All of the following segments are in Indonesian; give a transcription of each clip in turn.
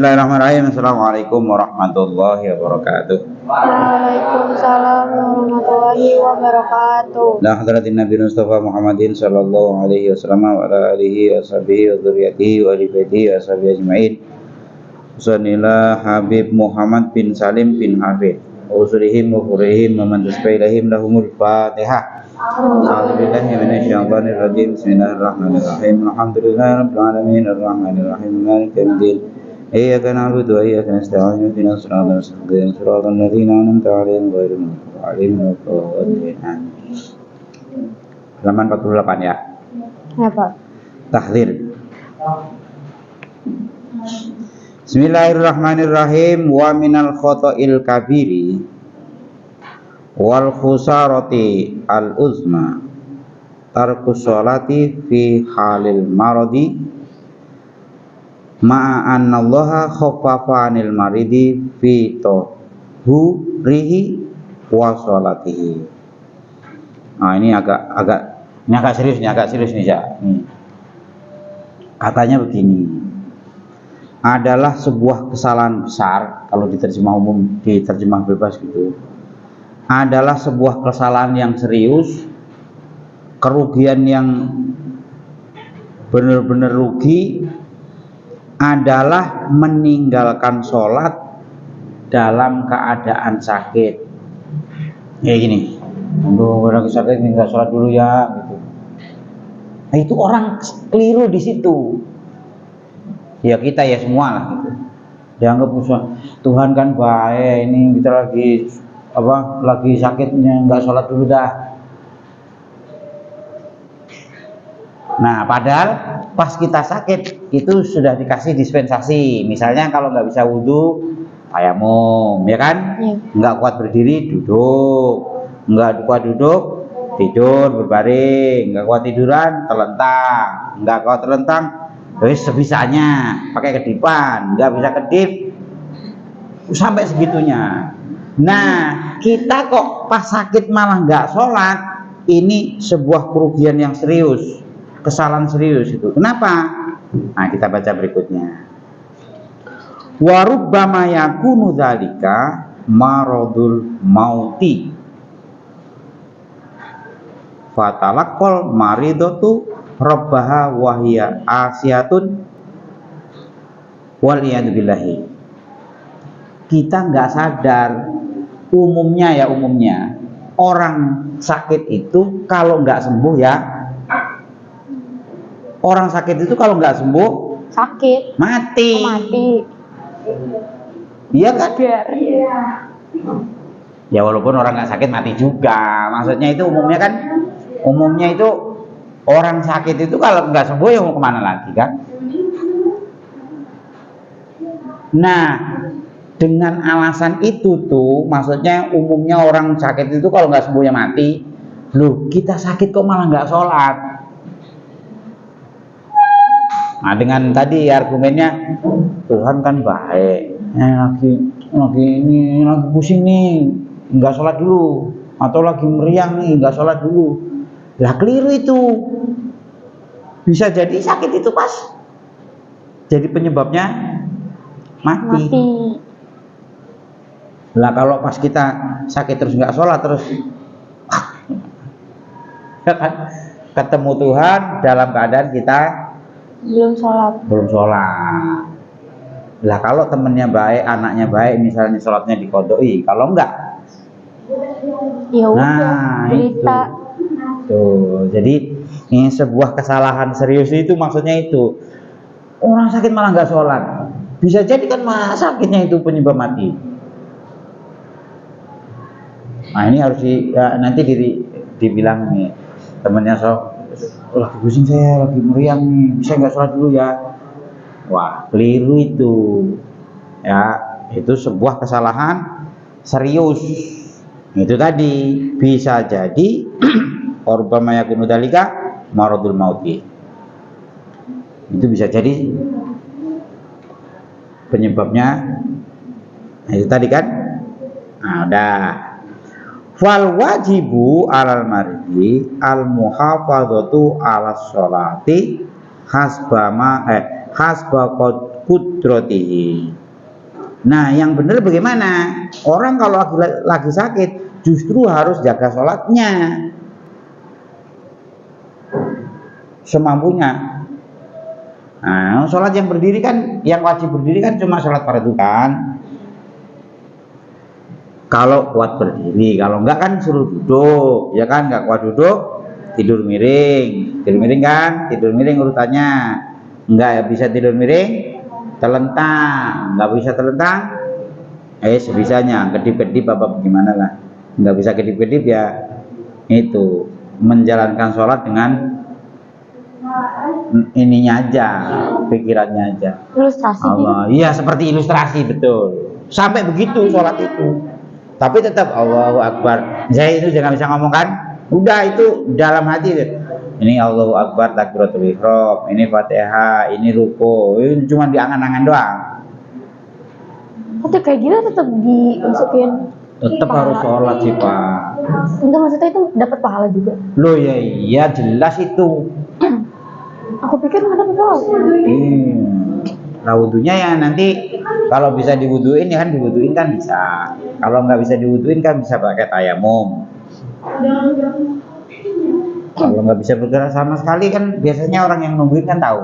Bismillahirrahmanirrahim. Assalamualaikum warahmatullahi wabarakatuh. Waalaikumsalam warahmatullahi wabarakatuh. La hadratin Nabi Mustafa Muhammadin sallallahu alaihi wasallam wa ala alihi wa sahbihi wa dzurriyyatihi wa ali baitihi wa sahbihi ajmain. Sanillah Habib Muhammad bin Salim bin Hafid. Usulihim wa furihim wa man tasbailahim lahumul Fatihah. A'udzubillahi minasyaitonir rajim. Bismillahirrahmanirrahim. Alhamdulillahirabbil alamin arrahmanir rahim maliki yaumiddin. Iyyaka na'budu wa iyyaka nasta'in ihdinas siratal mustaqim siratal ladzina an'amta 'alaihim ghairil maghdubi 'alaihim waladdallin. Halaman 48 ya. Apa? Tahdzir. Bismillahirrahmanirrahim. Wa minal khata'il kabiri wal khusarati al uzma tarkus sholati fi halil maradi ma'an allaha khaffafa anil maridi fi tuhurihi wa sholatihi. Nah, ini agak serius nih ya. Katanya begini, adalah sebuah kesalahan besar, kalau diterjemah umum, diterjemah bebas gitu, adalah sebuah kesalahan yang serius, kerugian yang benar-benar rugi adalah meninggalkan sholat dalam keadaan sakit. Kayak gini, lagi sakit nggak sholat dulu ya, gitu. Nah, itu orang keliru di situ. Ya kita ya semua lah, gitu. Dianggap Tuhan kan baik, ini kita lagi sakitnya nggak sholat dulu dah. Nah, padahal pas kita sakit itu sudah dikasih dispensasi. Misalnya kalau nggak bisa wudhu, tayamum, ya kan? Ya. Nggak kuat berdiri, duduk. Nggak kuat duduk, tidur berbaring. Nggak kuat tiduran, terlentang. Nggak kuat terlentang, terus sebisanya pakai kedipan. Nggak bisa kedip, sampai segitunya. Nah, kita kok pas sakit malah nggak sholat, ini sebuah kerugian yang serius. Kesalahan serius itu. Kenapa? Nah, kita baca berikutnya. Wa rubbama yakunu dzalika maradul mauti. Fatalaqqal maridatu rabbaha wa hiya asiyatun wal iyad billahi. Kita nggak sadar, umumnya orang sakit itu kalau nggak sembuh ya, orang sakit itu kalau nggak sembuh sakit, mati. Iya kan? Ya walaupun orang nggak sakit mati juga. Maksudnya itu umumnya itu orang sakit itu kalau nggak sembuh ya mau kemana lagi kan? Nah, dengan alasan itu tuh, maksudnya umumnya orang sakit itu kalau nggak sembuh ya mati. Loh, kita sakit kok malah nggak sholat? Nah, dengan tadi argumennya Tuhan kan baik, lagi pusing nih, nggak sholat dulu, atau lagi meriang nih, nggak sholat dulu. Lah keliru itu. Bisa jadi sakit itu pas jadi penyebabnya mati. Lah kalau pas kita sakit terus nggak sholat terus ketemu Tuhan dalam keadaan kita belum sholat. Lah kalau temennya baik, anaknya baik, misalnya sholatnya dikodoi, kalau enggak ya udah, nah berita. Tuh, jadi ini sebuah kesalahan serius itu, maksudnya itu orang sakit malah nggak sholat, bisa jadi kan sakitnya itu penyebab mati. Nah, ini harus nanti dibilang nih temennya, lagi pusing saya, lagi meriang nih, bisa nggak sholat dulu ya? Wah, keliru itu. Ya, itu sebuah kesalahan serius. Itu tadi bisa jadi orbama yakunu dzalika maradul mauti. Itu bisa jadi penyebabnya. Nah, itu tadi kan. Nah, udah. Fal wajibu alal maridi al muhafadzatu alas sholati hasba qudratihi. Nah, yang benar bagaimana? Orang kalau lagi sakit justru harus jaga sholatnya semampunya. Nah, sholat yang berdiri kan, yang wajib berdiri kan cuma sholat fardu kan. Kalau kuat berdiri, kalau enggak kan suruh duduk, ya kan? Enggak kuat duduk, tidur miring kan? Tidur miring urutannya. Enggak bisa tidur miring, telentang. Enggak bisa telentang, sebisanya, kedip-kedip apa gimana lah. Enggak bisa kedip-kedip ya, itu menjalankan sholat dengan ininya aja, pikirannya aja. Ilustrasi Allah, gitu. iya seperti ilustrasi betul. Sampai begitu sholat itu. Tapi tetap Allahu Akbar. Saya itu jangan bisa ngomong kan? Udah itu dalam hati. Ini Allahu Akbar takbiratul ihram, ini Fatihah, ini ruku. Ini cuma diangan-angan doang. Tapi kayak gini tetap dimasukin. Tetap harus sholat sih Pak. Enggak, maksudnya itu dapat pahala juga. Loh ya iya jelas itu. Aku pikir nggak dapat pahala. Nah wudhunya ya nanti kalau bisa diwuduin ya kan diwuduin kan bisa. Kalau nggak bisa diwuduin kan bisa pakai tayamum. Kalau nggak bisa bergerak sama sekali kan biasanya orang yang nungguin kan tahu.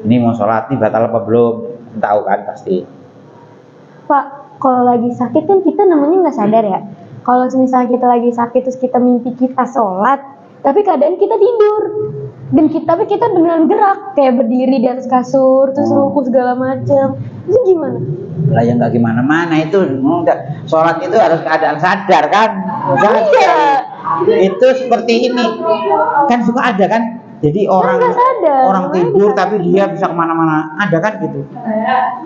Ini mau sholat nih batal apa belum? Tahu kan pasti. Pak, kalau lagi sakit kan kita namanya nggak sadar ya. Kalau misalnya kita lagi sakit terus kita mimpi kita sholat, tapi keadaan kita tidur. Dan tapi kita beneran gerak kayak berdiri di atas kasur terus ruku segala macam. Itu gimana? Lah yang nggak gimana-mana itu enggak. Sholat itu harus keadaan sadar kan? Iya. Itu seperti ini kan suka ada kan? Jadi orang tidur tapi dia bisa kemana-mana, ada kan gitu.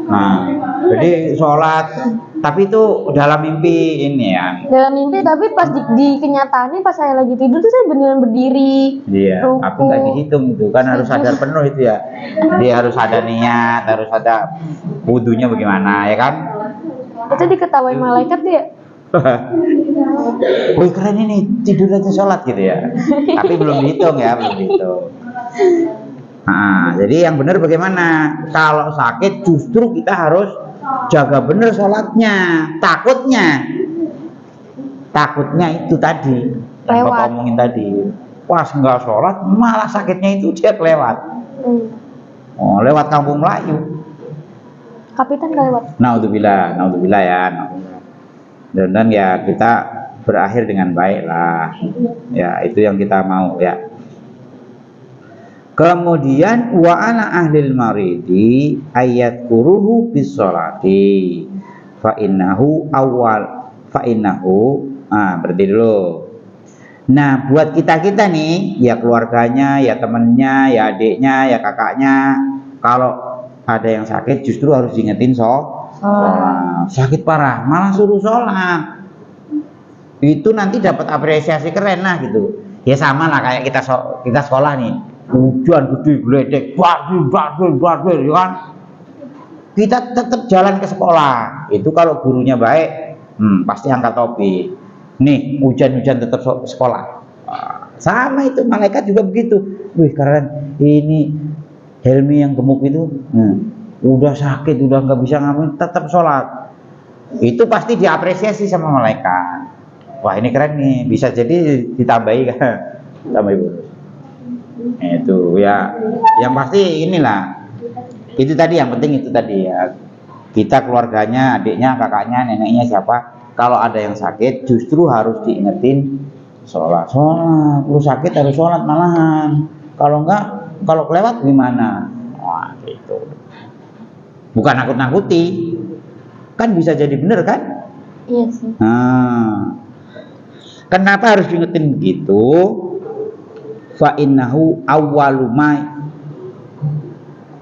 Nah, jadi sholat tapi itu dalam mimpi ini ya. Dalam mimpi tapi pas di kenyataannya pas saya lagi tidur tuh saya beneran berdiri. Iya, ruku. tapi nggak dihitung itu kan harus sadar penuh itu ya. Dia harus ada niat, harus ada wudunya bagaimana ya kan? Itu diketawain malaikat dia. Wih keren ini tidur aja sholat gitu ya. Tapi belum dihitung ya, belum dihitung. Nah, jadi yang benar bagaimana? Kalau sakit justru kita harus jaga benar sholatnya. Takutnya itu tadi yang Bapak omongin tadi. Pas nggak sholat malah sakitnya itu dia kelewat. Oh lewat kampung Melayu. Kapitan kelewat. Naudzubillah ya. Dan ya kita berakhir dengan baik lah ya, itu yang kita mau ya. Kemudian wa ana ahlil maridi ayat kuruhu bis sholati fa innahu berarti dulu. Nah buat kita nih ya keluarganya ya temennya ya adiknya ya kakaknya, kalau ada yang sakit justru harus diingetin sakit parah malah suruh sholat, itu nanti dapat apresiasi keren lah gitu ya. Sama lah kayak kita sekolah nih, hujan gede geledek badir ya kan, kita tetap jalan ke sekolah. Itu kalau gurunya baik pasti angkat topi nih, hujan-hujan tetap sekolah. Sama itu malaikat juga begitu. Wih keren ini Helmi yang gemuk itu, udah sakit, udah nggak bisa ngapain, tetap sholat. Itu pasti diapresiasi sama malaikat. Wah ini keren nih, bisa jadi ditambahi kan, tambahi bonus. Itu ya, yang pasti inilah. Itu tadi yang penting itu tadi ya. Kita keluarganya, adiknya, kakaknya, neneknya siapa, kalau ada yang sakit justru harus diingetin sholat. Lu sakit harus sholat malahan. Kalau enggak, kalau kelewat gimana? Wah gitu. Bukan nakut-nakuti, kan bisa jadi bener kan? Iya sih. Nah, kenapa harus diingetin begitu? Fa innahu awwalu ma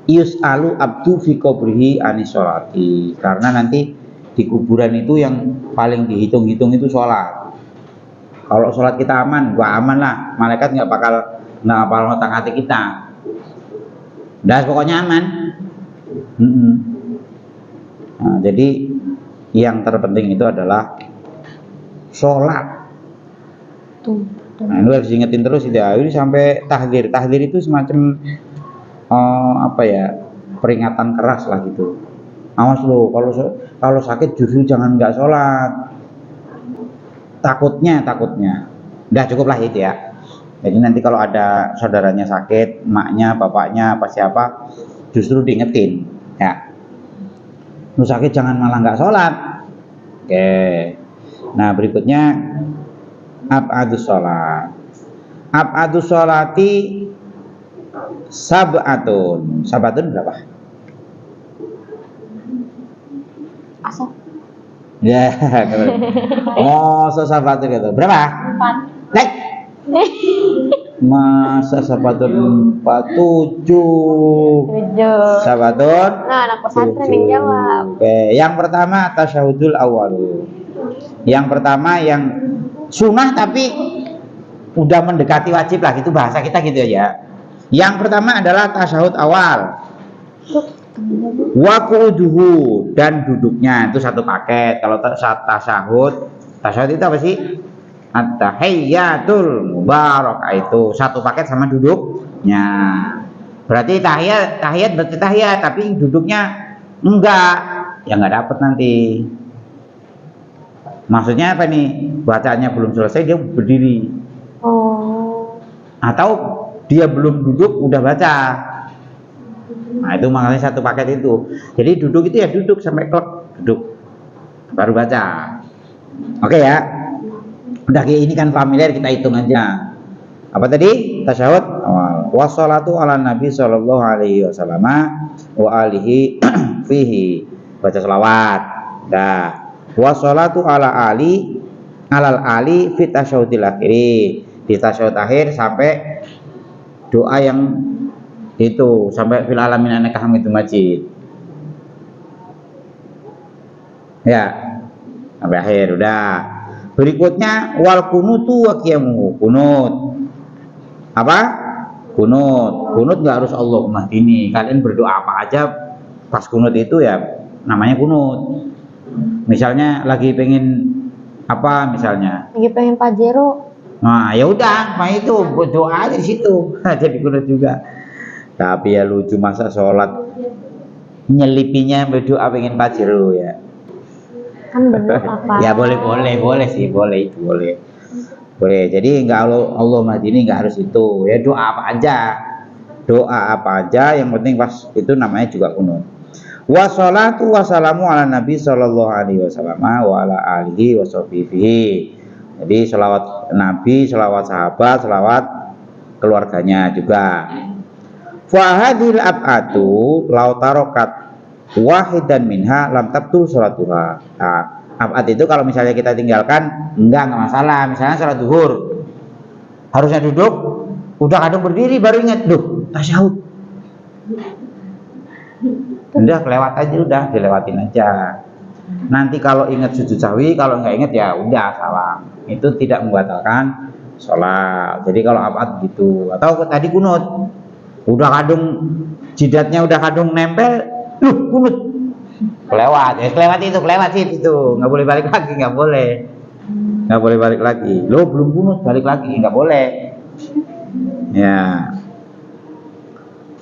yus'alu abdu fi qabrihi anis sholati. Karena nanti di kuburan itu yang paling dihitung-hitung itu sholat. Kalau sholat kita aman, gua aman lah. Malaikat nggak bakal ngotak hati kita. Dah pokoknya aman. Nah, jadi yang terpenting itu adalah sholat. Nah, itu harus diingetin terus itu ya. Ini sampai tahdir. Tahdir itu semacam apa ya? peringatan keras lah gitu. Awas lo, kalau sakit justru jangan nggak sholat. Takutnya. Udah cukup lah itu ya. Jadi nanti kalau ada saudaranya sakit, maknya, bapaknya, apa siapa, justru diingetin ya. Lu sakit jangan malah nggak sholat. Oke. Nah berikutnya ab'adus sholat. Ab'adus sholati sab'atun. Sab'atun berapa? Asal. Ya, oh sab'atun gitu. Berapa? 4. Like. Masa sab'atun 4, 7. Sab'atun. Nah, anak pesantren yang jawab. Oke, yang pertama tasyahudul awal. Yang pertama yang sunnah tapi udah mendekati wajib lah, gitu bahasa kita gitu aja. Yang pertama adalah tasyahud awal. Waquduhu, dan duduknya itu satu paket. Kalau tasyahud itu apa sih? At-tahiyyatul mubarakah, itu satu paket sama duduknya. Berarti tahiyat berarti tahiyat, tapi duduknya enggak, ya enggak dapat nanti. Maksudnya apa nih? Bacaannya belum selesai dia berdiri. Oh. Atau dia belum duduk udah baca. Nah itu makanya satu paket itu. Jadi duduk itu ya duduk sampai klek, duduk baru baca. Oke ya. Udah kayak ini kan familiar, kita hitung aja. Apa tadi? Tasyahud awal. Wassalatu ala nabi sallallahu alaihi wasallam wa alihi fihi. Baca selawat. Dah. Wassalatu ala alal ali fit tasyahudil akhiri. Di tasyahud akhir sampai doa yang itu sampai fil alamin innaka hamidum majid. Ya. Sampai akhir udah. Berikutnya wal kunutu wa qiyamuhu. Kunut. Apa? Kunut nggak harus Allahumma ini. Kalian berdoa apa aja pas kunut itu ya namanya kunut. Misalnya lagi pengen apa misalnya? Lagi pengen Pajero. Nah, ya udah, mah itu berdoa aja di situ. Jadi kunut juga. Tapi ya lucu masa sholat nyelipinya berdoa pengen Pajero ya. Kan bener apa? Ya boleh sih, boleh itu boleh. Jadi enggak Allah Madini enggak harus itu. Ya doa apa aja, yang penting pas itu namanya juga kunut. Wassalatu wassalamu ala nabi sallallahu alaihi wasallam wa ala alihi washabihi. Jadi selawat nabi, selawat sahabat, selawat keluarganya juga. Fa hadhil ab'atu law tarokat wahidan minha lam tabtul sholatuha. Nah, abad itu kalau misalnya kita tinggalkan enggak masalah. Misalnya sholat zuhur harusnya duduk, udah kadang berdiri baru ingat, duh tasyahud. Udah kelewat aja, udah dilewatin aja. Nanti kalau ingat sujud sahwi, kalau nggak ingat ya udah salam. Itu tidak membatalkan sholat. Jadi kalau abad gitu. Atau tadi kunut, udah kadung jidatnya udah kadung nempel, kunut kelewat itu nggak boleh balik lagi, nggak boleh balik lagi. Lo belum kunut balik lagi, nggak boleh ya.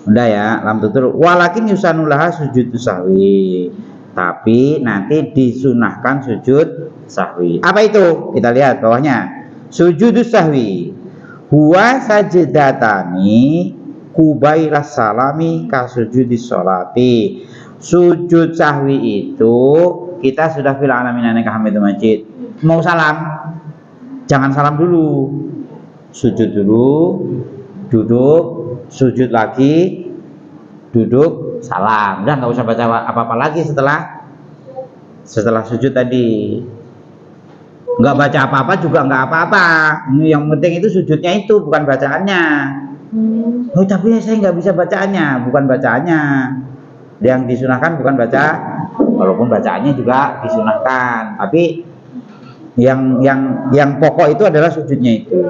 Udah ya, lam tutur walakin yusanulaha sujud sahwi, tapi nanti disunahkan sujud sahwi. Apa itu? Kita lihat bawahnya. Sujud sahwi huwa sajadatani kubailas salami kasujudis sholati. Sujud sahwi itu kita sudah fil alamin innaka hamidum majid. Mau salam, jangan salam dulu. Sujud dulu, duduk, sujud lagi, duduk, salam. Udah nggak usah baca apa-apa lagi setelah sujud tadi. Nggak baca apa-apa juga nggak apa-apa. Yang penting itu sujudnya itu, bukan bacaannya. Oh tapi saya nggak bisa bacaannya, bukan bacaannya. Yang disunahkan bukan baca, walaupun bacaannya juga disunahkan. Tapi yang pokok itu adalah sujudnya itu.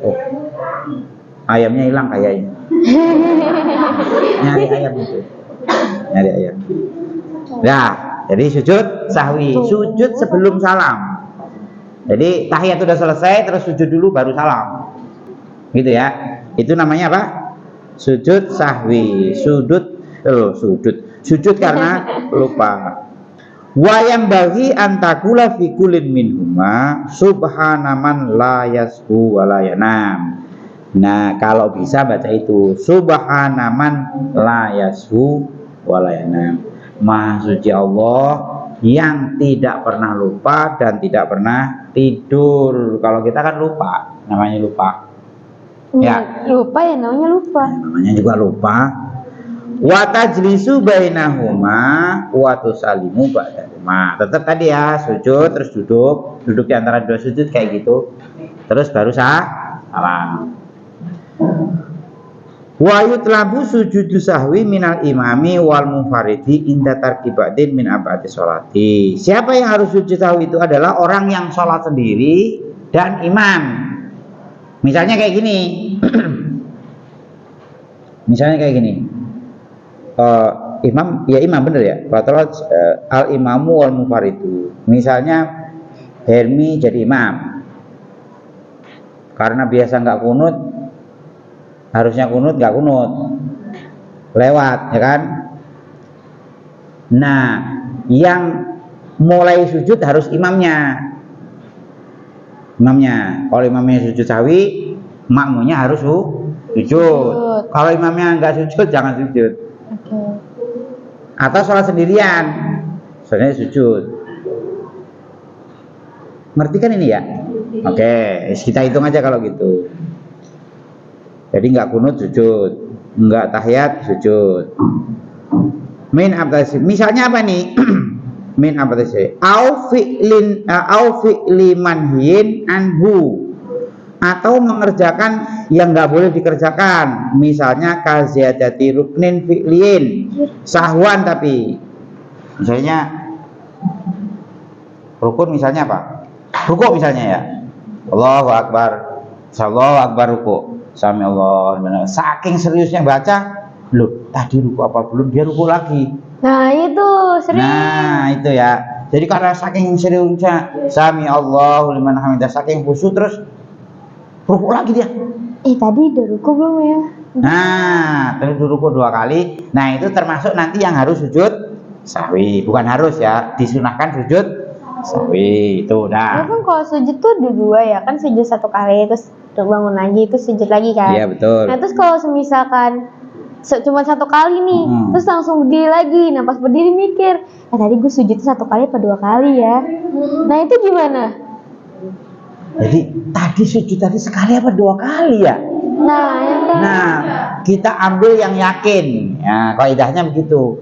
Oh, ayamnya hilang kayaknya. Nyari ayam itu. Nyari ayam. Nah, jadi sujud sahwi, sujud sebelum salam. Jadi tahiyat sudah selesai, terus sujud dulu baru salam. Gitu ya. Itu namanya apa? Sujud sahwi. Sujud karena lupa. Wa yang bagi antakula fi kullin minhuma subhanaman la yasbu wa la yanam. Nah, kalau bisa baca itu subhanaman la yasbu wa la yanam. Maha suci Allah yang tidak pernah lupa dan tidak pernah tidur. Kalau kita kan lupa, namanya lupa. Ya, lupa ya namanya lupa. Namanya juga lupa. Wa tajlisu bainahuma wa tusallimu ba'dahuma. Tetap tadi ya, sujud terus duduk di antara dua sujud kayak gitu. Terus baru salam. Wa yutlabu sujudu sahwi minal imami wal munfaridi inda tarki ba'din min abadi sholati. Siapa yang harus sujud sahwi itu adalah orang yang sholat sendiri dan imam. Misalnya kayak gini. Misalnya kayak gini. Imam bener ya. Al imamu wal munfaridu. Misalnya Hermi jadi imam. Karena biasa nggak kunut, harusnya kunut nggak kunut, lewat ya kan. Nah, yang mulai sujud harus imamnya. Kalau imamnya sujud sahwi, makmunya harus sujud. Kalau imamnya nggak sujud, jangan sujud. Atau sholat sendirian, soalnya sujud. Ngerti kan ini ya? Oke, kita hitung aja kalau gitu. Jadi nggak kunut sujud, nggak tahiyat sujud. Min abdasi. Misalnya apa nih? Min abdasi. Au fi'li manhiin anhu. Atau mengerjakan yang nggak boleh dikerjakan, misalnya kaziyadati ruknin fi'liin, sahwan. Tapi misalnya rukun, misalnya apa? Rukuk misalnya ya, Allahu Akbar, Allahu Akbar rukuk, sami Allah. Saking seriusnya baca, loh tadi rukuk apa belum, dia rukuk lagi. Nah itu serius. Nah itu ya. Jadi karena saking seriusnya, sami Allahu liman hamidah, saking khusyuk, terus rukuk lagi dia. Tadi udah rukuk belum ya? Nah, terus rukuk 2 kali. Nah, itu termasuk nanti yang harus sujud sahwi. Bukan harus ya, disunahkan sujud sahwi. Itu udah. Ya kan kalau sujud tuh ada 2 ya, kan sujud 1 kali terus bangun lagi, terus sujud lagi kan? Iya, betul. Nah, terus kalau misalkan cuma 1 kali nih, terus langsung berdiri lagi. Nah, pas berdiri mikir, tadi gue sujud 1 kali apa 2 kali ya? Nah, itu gimana? Jadi tadi sujud tadi sekali apa 2 kali ya? Nah, kita ambil yang yakin. Ya, kaidahnya begitu.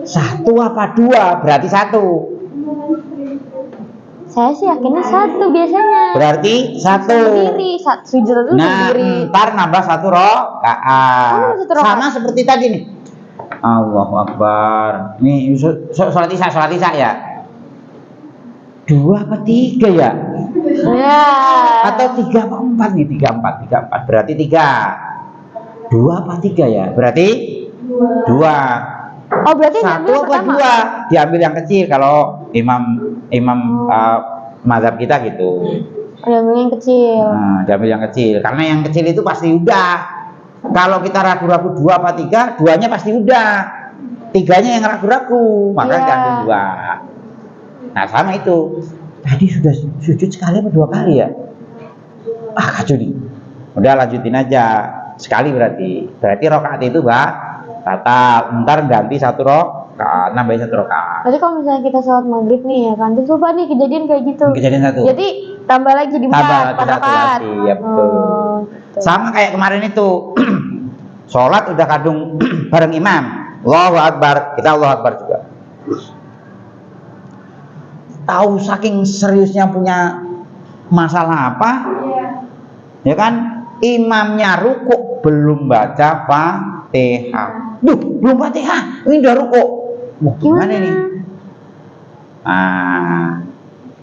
1 apa 2? Berarti 1. Saya sih yakinnya 1 biasanya. Berarti 1. Sendiri, sujud dulu sendiri. Ntar nambah 1 rakaat. Sama seperti tadi nih. Allahu Akbar. Nih sholat isya ya. 2 apa 3 ya? Ya. Atau 3 apa 4 nih? 3, 4. Berarti 3. 2 apa 3 ya? Berarti 2. Oh, berarti 1 apa 2? Diambil yang kecil kalau imam mazhab kita gitu. Diambil yang kecil. Nah, diambil yang kecil. Karena yang kecil itu pasti udah. Kalau kita ragu-ragu 2 apa 3, 2-nya pasti udah. 3-nya yang ragu-ragu, maka diambil 2. Nah, sama itu. Tadi sudah sujud sekali apa 2 kali ya? Kacau nih. Udah lanjutin aja. Sekali berarti. Berarti rakaat itu batal. Ntar ganti 1 rakaat, nambahin 1 rakaat. Berarti kalau misalnya kita sholat maghrib nih ya kan, terus lupa nih kejadian kayak gitu. Kejadian 1. Jadi tambah lagi di 4 rakaat. Ya betul. Gitu. Sama kayak kemarin itu. Sholat udah kadung bareng imam. Allahu Akbar. Kita Allahu Akbar juga. Tahu saking seriusnya punya masalah apa? Ya kan, imamnya rukuk belum baca Fatihah. Belum Fatihah. Ini udah rukuk. Wah, gimana ini?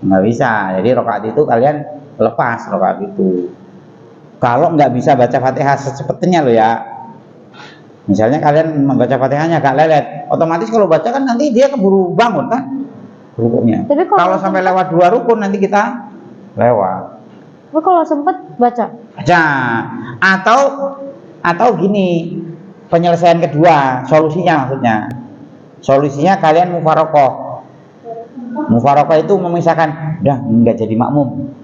Nggak bisa. Jadi rakaat itu kalian lepas rakaat itu. Kalau nggak bisa baca Fatihah secepatnya loh ya. Misalnya kalian membaca Fatihahnya agak lelet, otomatis kalau baca kan nanti dia keburu bangun kan? Rukuknya. Kalau sampai lewat 2 rukun nanti kita lewat. Kalau sempet baca. Atau Atau gini, penyelesaian kedua, solusinya maksudnya. Solusinya kalian mufarokoh. Mufarokoh itu memisahkan, udah nggak jadi makmum.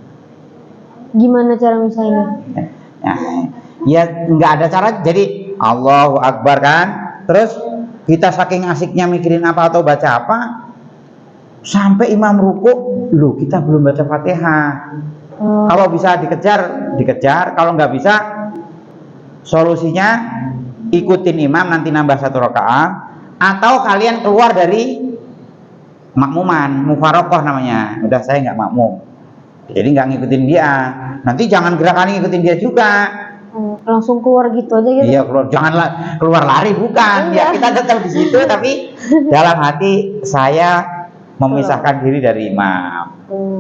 Gimana cara misalnya? Nah, ya nggak ada cara. Jadi Allahu Akbar kan, terus kita saking asiknya mikirin apa atau baca apa, sampai imam ruku, loh kita belum baca Fatihah. Kalau bisa dikejar. Kalau nggak bisa, solusinya ikutin imam nanti nambah 1 rakaat, atau kalian keluar dari makmuman, mufarokoh namanya. Udah saya nggak makmum, jadi nggak ngikutin dia. Nanti jangan gerakannya ngikutin dia juga. Langsung keluar gitu aja gitu. Iya, keluar, janganlah keluar lari, bukan. Ya kita tetap di situ, tapi dalam hati saya memisahkan diri dari imam.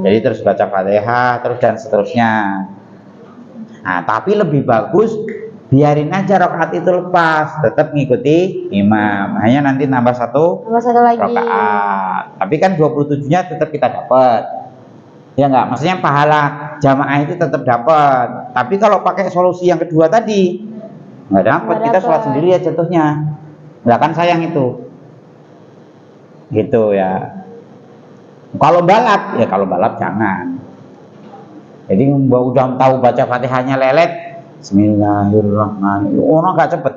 Jadi terus baca Fatihah, terus dan seterusnya. Nah, tapi lebih bagus biarin aja rakaat itu lepas, tetap ngikuti imam. Hanya nanti nambah satu lagi rakaat. Tapi kan 27-nya tetap kita dapat. Ya enggak, maksudnya pahala jamaah itu tetap dapat. Tapi kalau pakai solusi yang kedua tadi nggak dapat, kita sholat sendiri ya jatuhnya. Nggak kan sayang itu. Gitu ya. Kalau balap jangan. Jadi udah tahu baca Fatihahnya lelet, Bismillahirrahmanirrahim. Orang nggak cepet.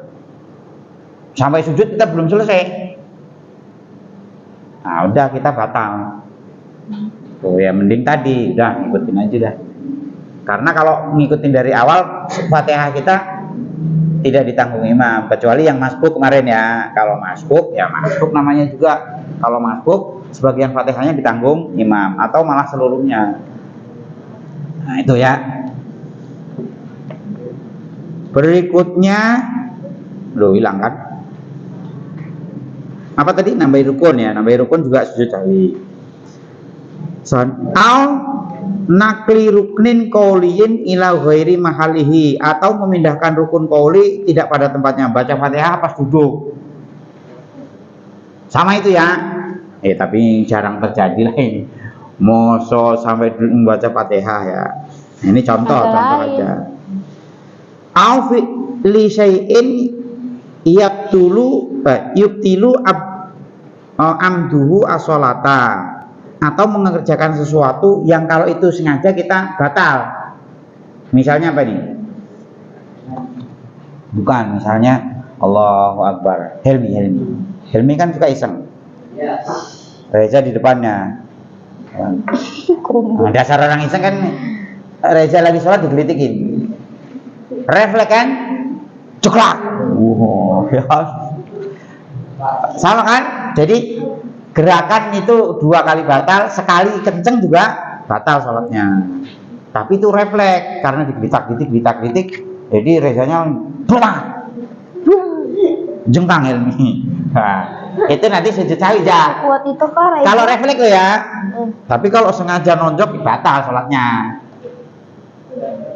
Sampai sujud kita belum selesai. Nah, udah kita batal. Tuh ya mending tadi udah ngikutin aja dah. Karena kalau ngikutin dari awal Fatihah kita tidak ditanggung imam, kecuali yang masbuk kemarin ya. Kalau masbuk ya masbuk namanya juga. Kalau masbuk sebagian Fatihahnya ditanggung imam atau malah seluruhnya. Nah, itu ya. Berikutnya hilang kan? Apa tadi? Nambahin rukun ya. Nambahin rukun juga sujud sahwi. Al nakli ruknin qauliyin ila ghairi mahalihi, atau memindahkan rukun qauli tidak pada tempatnya. Baca Fatihah pas duduk. Sama itu ya. Tapi jarang terjadi lah ini. Mosok sampai membaca Fatihah ya. Ini contoh aja. Au fi li syai'in yubtilu amduhu as-sholata, atau mengerjakan sesuatu yang kalau itu sengaja kita batal. Misalnya apa nih? Bukan, misalnya Allahu Akbar. Helmi kan suka iseng. Reza di depannya. Nah, dasar orang iseng kan, Reza lagi sholat digelitikin. Refleks kan? Ceklak. Ya. Sama kan? Jadi gerakan itu 2 kali batal, sekali kenceng juga batal sholatnya. Tapi itu refleks karena digelitak-gelitik, jadi Rezanya jengkang Helmi. Nah, itu nanti sujud sahwi ya. Kuat itu kok. Kalau refleks lo ya. Tapi kalau sengaja nonjok batal sholatnya.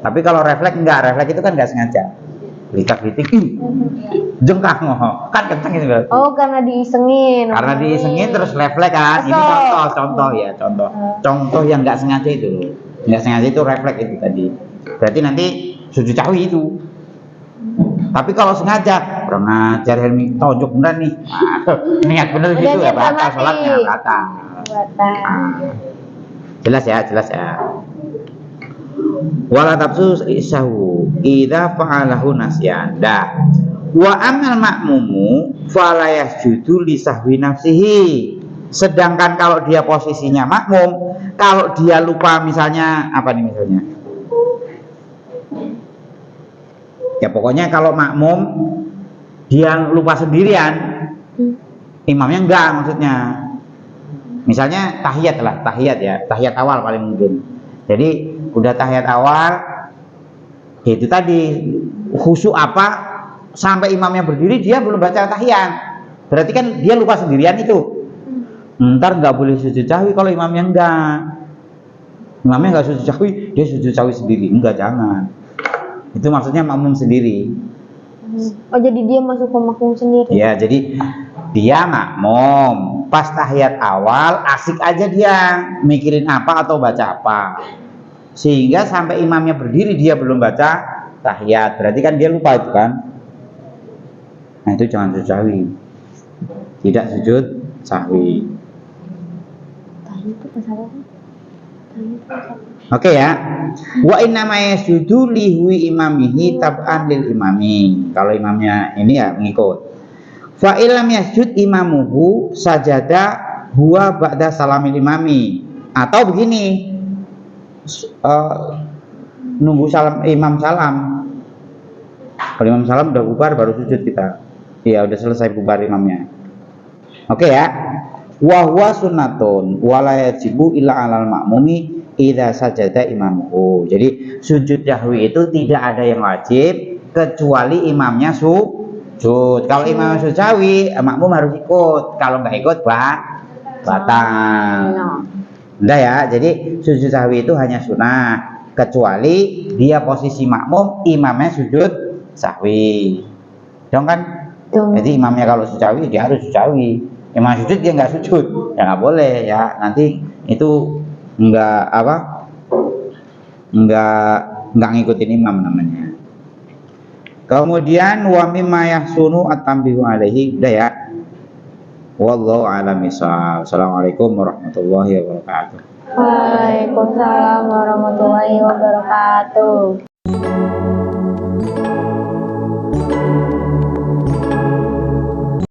Tapi kalau refleks enggak, refleks itu kan enggak sengaja. Gelitak-gelitik, jengkang kan kenceng itu berarti. Oh, karena diisengin. Karena diisengin terus refleks kan. Ini contoh yang enggak sengaja itu. Enggak sengaja itu refleks itu tadi. Berarti nanti sujud sahwi itu. Tapi kalau sengaja, kurang ajar Helmi, tonjok bener nih. Niat bener gitu ya, batal sholatnya, batal. Jelas ya. Wala tafsu isahu idza fa'alahu nasyan. Wa amal makmumu fala yasjudu li sahwi nafsihi. Sedangkan kalau dia posisinya makmum, kalau dia lupa misalnya apa nih misalnya? Ya pokoknya kalau makmum dia lupa sendirian, imamnya enggak maksudnya. Misalnya tahiyat awal paling mungkin. Jadi udah tahiyat awal, itu tadi khusyuk apa sampai imamnya berdiri dia belum baca tahiyat. Berarti kan dia lupa sendirian itu. Ntar nggak boleh sujud sahwi kalau imamnya enggak. Imamnya nggak sujud sahwi, dia sujud sahwi sendiri. Enggak, jangan. Itu maksudnya makmum sendiri. Oh, jadi dia masuk ke makmum sendiri. Ya, jadi dia makmum. Pas tahiyat awal asik aja dia mikirin apa atau baca apa. Sehingga sampai imamnya berdiri dia belum baca tahiyat. Berarti kan dia lupa itu kan. Nah itu jangan sujud sahwi. Tidak sujud sahwi. Tadi itu masalahnya. Oke ya. Wa inna ma yasjudu lihwi imamihi tab'an lil imami. Kalau imamnya ini ya mengikut. Fa illam yasjud imamuhu sajada huwa ba'da salamil imami. Atau begini. Nunggu imam salam. Kalau imam salam udah bubar baru sujud kita. Iya, udah selesai bubar imamnya. Oke ya. Wa huwa sunnatun wa la yajibu illa 'alal ma'mumi idza sajada imamuhu. Jadi sujud sahwi itu tidak ada yang wajib kecuali imamnya sujud. Kalau imam sujud sahwi, makmum harus ikut. Kalau nggak ikut batal. Udah ya. Jadi sujud sahwi itu hanya sunnah kecuali dia posisi makmum, imamnya sujud sahwi. Dong kan? Jadi imamnya kalau sujud sahwi dia harus sujud sahwi. Imam sujud dia nggak sujud, ya nggak boleh ya. Nanti itu nggak ngikutin imam namanya. Kemudian wa mimma yahsunu at-tanbihu alaihi, udah ya. Wallahu a'lam bishawab. Assalamualaikum warahmatullahi wabarakatuh. Waalaikumsalam warahmatullahi wabarakatuh.